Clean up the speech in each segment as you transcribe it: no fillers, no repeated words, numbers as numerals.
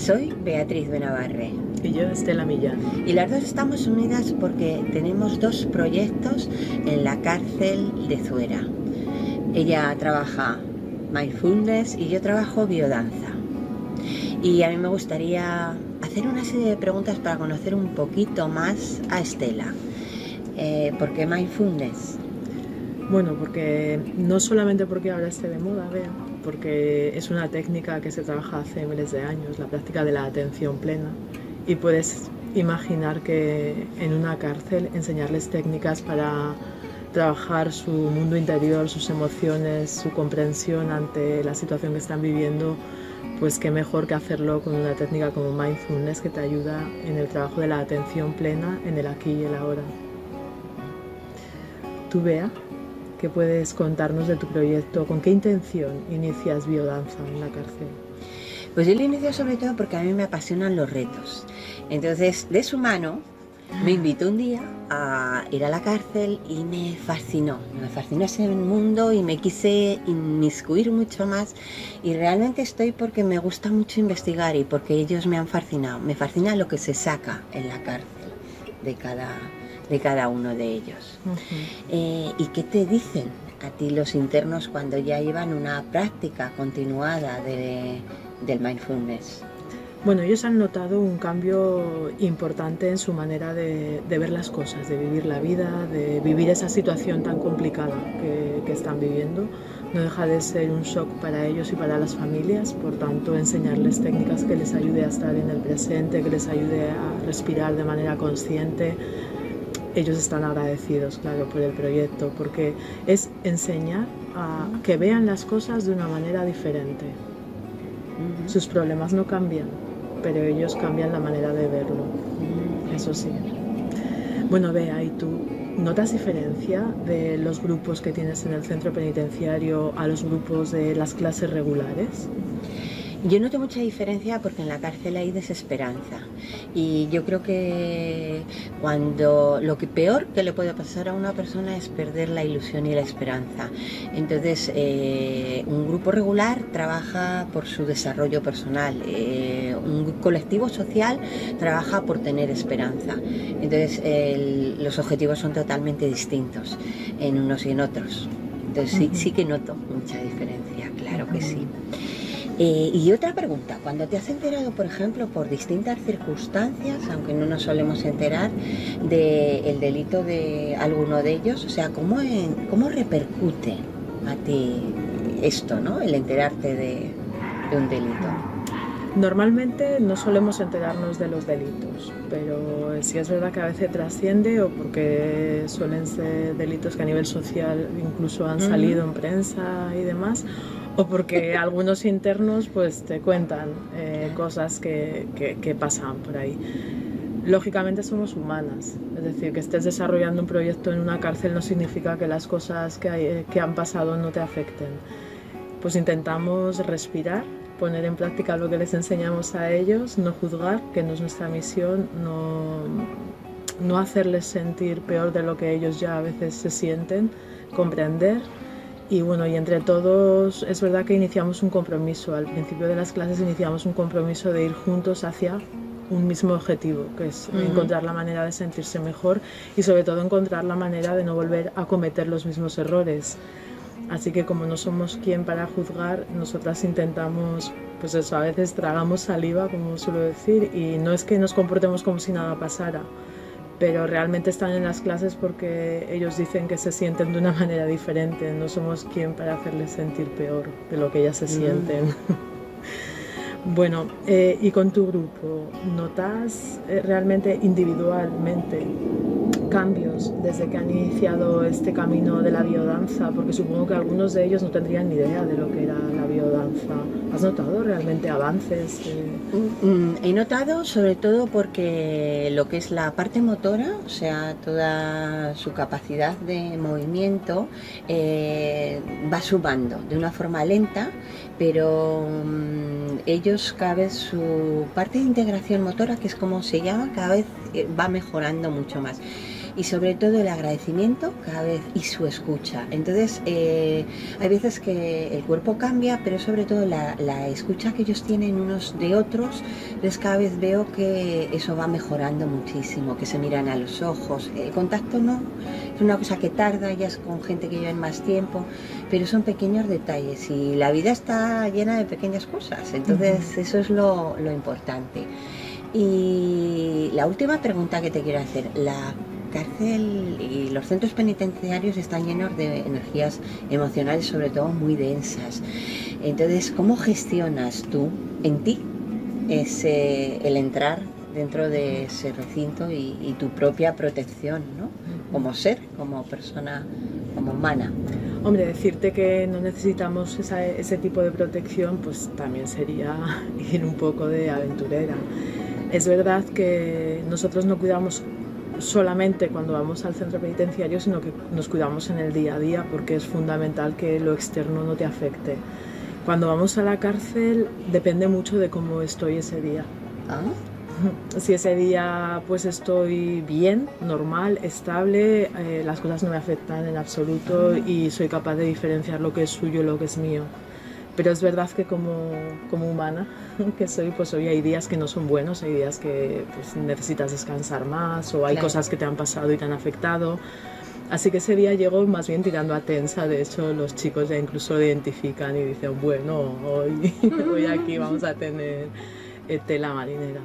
Soy Beatriz Benavarre. Y yo, Estela Millán. Y las dos estamos unidas porque tenemos dos proyectos en la cárcel de Zuera. Ella trabaja mindfulness y yo trabajo biodanza. Y a mí me gustaría hacer una serie de preguntas para conocer un poquito más a Estela. ¿Por qué mindfulness? Bueno, porque no solamente porque ahora esté de moda, Bea, porque es una técnica que se trabaja hace miles de años, la práctica de la atención plena. Y puedes imaginar que en una cárcel enseñarles técnicas para trabajar su mundo interior, sus emociones, su comprensión ante la situación que están viviendo, pues qué mejor que hacerlo con una técnica como mindfulness que te ayuda en el trabajo de la atención plena en el aquí y el ahora. Tú, Bea, ¿qué puedes contarnos de tu proyecto? ¿Con qué intención inicias biodanza en la cárcel? Pues yo lo inicio sobre todo porque a mí me apasionan los retos. Entonces, de su mano, me invitó un día a ir a la cárcel y me fascinó ese mundo y me quise inmiscuir mucho más. Y realmente estoy porque me gusta mucho investigar y porque ellos me han fascinado. Me fascina lo que se saca en la cárcel de cada uno de ellos. ¿Y qué te dicen a ti los internos cuando ya llevan una práctica continuada del mindfulness? Bueno, ellos han notado un cambio importante en su manera de ver las cosas, de vivir la vida, de vivir esa situación tan complicada que están viviendo. No deja de ser un shock para ellos y para las familias, por tanto enseñarles técnicas que les ayude a estar en el presente, que les ayude a respirar de manera consciente. Ellos están agradecidos, claro, por el proyecto, porque es enseñar a que vean las cosas de una manera diferente. Sus problemas no cambian, pero ellos cambian la manera de verlo, eso sí. Bueno, Bea, ¿y tú notas diferencia de los grupos que tienes en el centro penitenciario a los grupos de las clases regulares? Yo noto mucha diferencia porque en la cárcel hay desesperanza y yo creo que cuando lo que peor que le puede pasar a una persona es perder la ilusión y la esperanza. Entonces un grupo regular trabaja por su desarrollo personal, un colectivo social trabaja por tener esperanza. Entonces los objetivos son totalmente distintos en unos y en otros. Entonces sí que noto mucha diferencia, claro que sí. Y otra pregunta, cuando te has enterado, por ejemplo, por distintas circunstancias, aunque no nos solemos enterar, del delito de alguno de ellos, o sea, ¿cómo repercute a ti esto, ¿no? El enterarte de un delito? Normalmente no solemos enterarnos de los delitos, pero sí es verdad que a veces trasciende o porque suelen ser delitos que a nivel social incluso han salido en prensa y demás, o porque algunos internos pues te cuentan cosas que pasan por ahí. Lógicamente somos humanas, es decir, que estés desarrollando un proyecto en una cárcel no significa que las cosas que han pasado no te afecten. Pues intentamos respirar, poner en práctica lo que les enseñamos a ellos, no juzgar, que no es nuestra misión, no hacerles sentir peor de lo que ellos ya a veces se sienten, comprender. Y bueno, y entre todos es verdad que iniciamos un compromiso. Al principio de las clases iniciamos un compromiso de ir juntos hacia un mismo objetivo, que es encontrar la manera de sentirse mejor y sobre todo encontrar la manera de no volver a cometer los mismos errores. Así que como no somos quien para juzgar, nosotras intentamos, pues eso, a veces tragamos saliva, como suelo decir, y no es que nos comportemos como si nada pasara, pero realmente están en las clases porque ellos dicen que se sienten de una manera diferente, no somos quien para hacerles sentir peor de lo que ellas se sienten. Bueno, y con tu grupo, ¿notas realmente individualmente cambios desde que han iniciado este camino de la biodanza? Porque supongo que algunos de ellos no tendrían ni idea de lo que era la biodanza. ¿Has notado realmente avances? He notado sobre todo porque lo que es la parte motora, o sea, toda su capacidad de movimiento va sumando de una forma lenta, pero ellos cada vez su parte de integración motora, que es como se llama, cada vez va mejorando mucho más. y sobre todo el agradecimiento cada vez y su escucha. Entonces hay veces que el cuerpo cambia, pero sobre todo la escucha que ellos tienen unos de otros, entonces cada vez veo que eso va mejorando muchísimo, que se miran a los ojos. El contacto no, es una cosa que tarda, ya es con gente que lleva más tiempo, pero son pequeños detalles y la vida está llena de pequeñas cosas, entonces eso es lo importante. Y la última pregunta que te quiero hacer, la cárcel y los centros penitenciarios están llenos de energías emocionales, sobre todo muy densas. Entonces, ¿cómo gestionas tú en ti el entrar dentro de ese recinto y tu propia protección, ¿no? Como ser, como persona, como humana? Hombre, decirte que no necesitamos ese tipo de protección, pues también sería ir un poco de aventurera. Es verdad que nosotros no cuidamos solamente cuando vamos al centro penitenciario, sino que nos cuidamos en el día a día, porque es fundamental que lo externo no te afecte. Cuando vamos a la cárcel depende mucho de cómo estoy ese día. ¿Ah? Si ese día pues estoy bien, normal, estable, las cosas no me afectan en absoluto y soy capaz de diferenciar lo que es suyo y lo que es mío. Pero es verdad que como humana que soy, pues hoy hay días que no son buenos, hay días que pues, necesitas descansar más o hay cosas que te han pasado y te han afectado. Así que ese día llego más bien tirando a tensa, de hecho los chicos ya incluso lo identifican y dicen, bueno, hoy aquí vamos a tener tela marinera.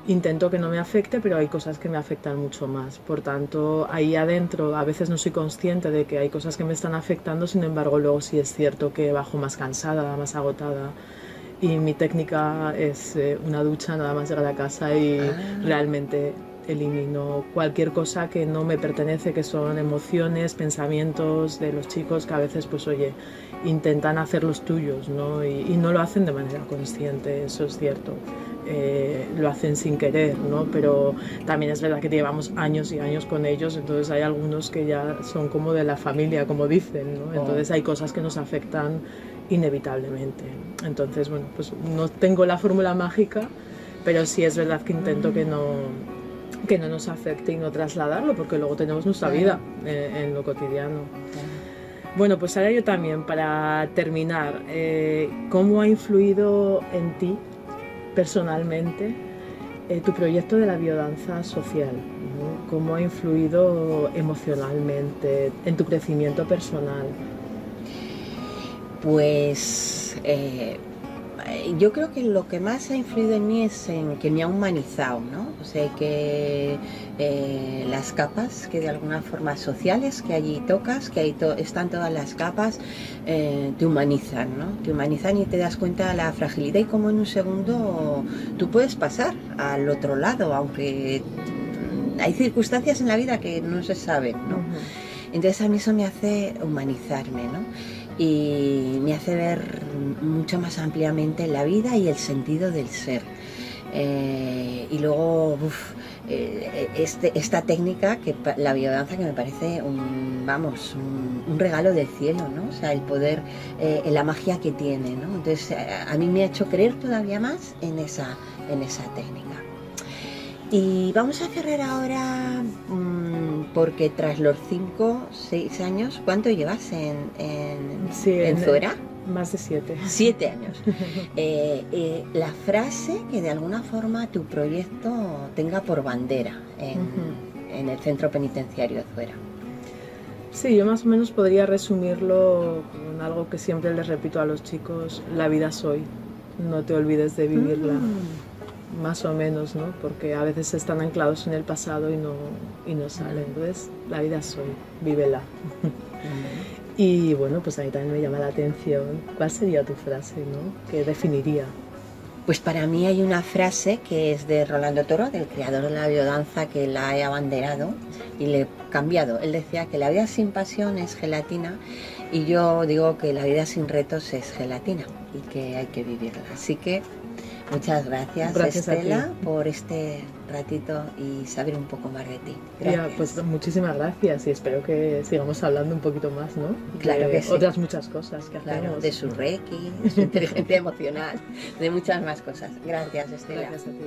Intento que no me afecte, pero hay cosas que me afectan mucho más. Por tanto, ahí adentro a veces no soy consciente de que hay cosas que me están afectando, sin embargo, luego sí es cierto que bajo más cansada, más agotada. Y mi técnica es una ducha nada más llegar a casa y realmente elimino cualquier cosa que no me pertenece, que son emociones, pensamientos de los chicos que a veces, pues oye, intentan hacer los tuyos, ¿no? Y no lo hacen de manera consciente, eso es cierto. Lo hacen sin querer, ¿no? Pero también es verdad que llevamos años y años con ellos, entonces hay algunos que ya son como de la familia, como dicen, ¿no? Entonces hay cosas que nos afectan inevitablemente. Entonces, bueno, pues no tengo la fórmula mágica, pero sí es verdad que intento que no nos afecte y no trasladarlo, porque luego tenemos nuestra vida en lo cotidiano. Bueno, pues ahora yo también, para terminar, ¿cómo ha influido en ti personalmente tu proyecto de la biodanza social, ¿no? ¿Cómo ha influido emocionalmente en tu crecimiento personal? Pues yo creo que lo que más ha influido en mí es en que me ha humanizado, ¿no? O sea, que las capas que de alguna forma sociales que allí tocas, que ahí están todas las capas, te humanizan, ¿no? Te humanizan y te das cuenta de la fragilidad y cómo en un segundo tú puedes pasar al otro lado, aunque hay circunstancias en la vida que no se saben, ¿no? Entonces a mí eso me hace humanizarme, ¿no? Y me hace ver mucho más ampliamente la vida y el sentido del ser. Y luego esta técnica, la biodanza, que me parece un regalo del cielo, ¿no? O sea, el poder, la magia que tiene, ¿no? Entonces a mí me ha hecho creer todavía más en esa técnica. Y vamos a cerrar ahora, porque tras los 5, 6 años, ¿cuánto llevas en Zuera? Más de 7. 7 años. La frase que de alguna forma tu proyecto tenga por bandera en el centro penitenciario de Zuera. Sí, yo más o menos podría resumirlo con algo que siempre les repito a los chicos: la vida es hoy, no te olvides de vivirla. Más o menos, ¿no? Porque a veces están anclados en el pasado y no salen. Entonces, la vida es hoy, vívela. Y bueno, pues a mí también me llama la atención, ¿cuál sería tu frase, ¿no? ¿Qué definiría? Pues para mí hay una frase que es de Rolando Toro, del creador de la biodanza, que la he abanderado y le he cambiado. Él decía que la vida sin pasión es gelatina y yo digo que la vida sin retos es gelatina y que hay que vivirla. Así que muchas gracias Estela, por este ratito y saber un poco más de ti. Gracias. Ya, pues muchísimas gracias y espero que sigamos hablando un poquito más, ¿no? Claro que sí. Otras muchas cosas que hacemos. De su reiki, de su inteligencia emocional, de muchas más cosas. Gracias, Estela. Gracias a ti.